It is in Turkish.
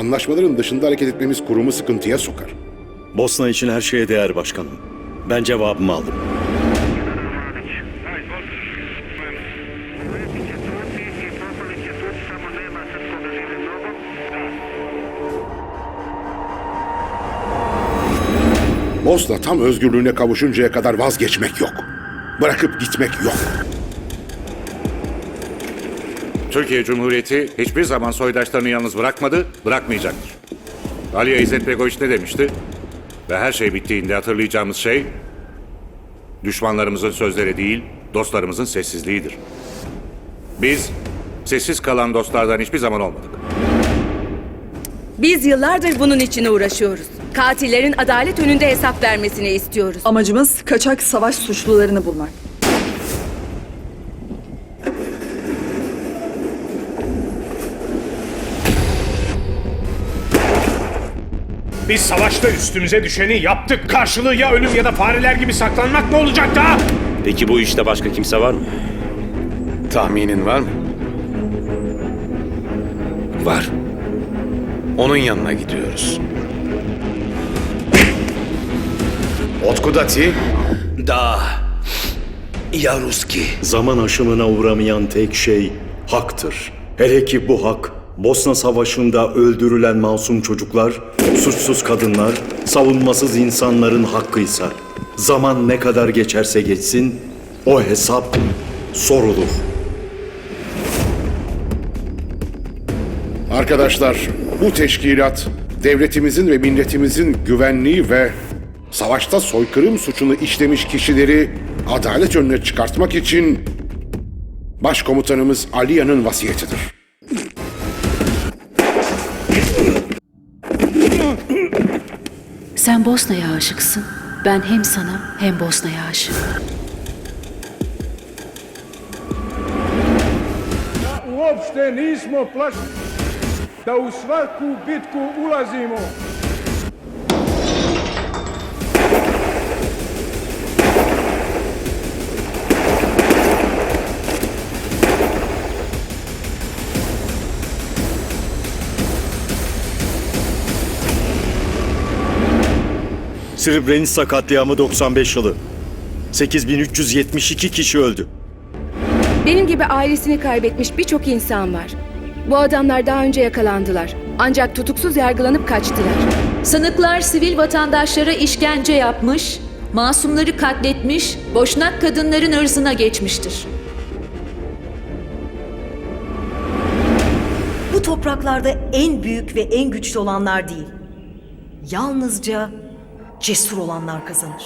anlaşmaların dışında hareket etmemiz kurumu sıkıntıya sokar. Bosna için her şeye değer başkanım. Ben cevabımı aldım. Bosna tam özgürlüğüne kavuşuncaya kadar vazgeçmek yok. Bırakıp gitmek yok. Türkiye Cumhuriyeti hiçbir zaman soydaşlarını yalnız bırakmadı, bırakmayacaktır. Alija İzzetbegoviç ne demişti? Ve her şey bittiğinde hatırlayacağımız şey, düşmanlarımızın sözleri değil, dostlarımızın sessizliğidir. Biz, sessiz kalan dostlardan hiçbir zaman olmadık. Biz yıllardır bunun için uğraşıyoruz. Katillerin adalet önünde hesap vermesini istiyoruz. Amacımız kaçak savaş suçlularını bulmak. Biz savaşta üstümüze düşeni yaptık. Karşılığı ya ölüm ya da fareler gibi saklanmak ne olacak daha? Peki bu işte başka kimse var mı? Tahminin var mı? Var. Onun yanına gidiyoruz. Otkudati. Da. Yaruski. Zaman aşımına uğramayan tek şey haktır. Hele ki bu hak, Bosna Savaşı'nda öldürülen masum çocuklar, suçsuz kadınlar, savunmasız insanların hakkıysa, zaman ne kadar geçerse geçsin, o hesap sorulur. Arkadaşlar, bu teşkilat devletimizin ve milletimizin güvenliği ve savaşta soykırım suçunu işlemiş kişileri adalet önüne çıkartmak için Başkomutanımız Alija'nın vasiyetidir. Sen Bosna'ya aşıksın. Ben hem sana hem Bosna'ya aşığım. Uopšte nismo plašni da u svaku bitku ulazimo. Srebrenica katliamı 95 yılı. 8372 kişi öldü. Benim gibi ailesini kaybetmiş birçok insan var. Bu adamlar daha önce yakalandılar. Ancak tutuksuz yargılanıp kaçtılar. Sanıklar sivil vatandaşlara işkence yapmış, masumları katletmiş, boşnak kadınların ırzına geçmiştir. Bu topraklarda en büyük ve en güçlü olanlar değil, yalnızca cesur olanlar kazanır.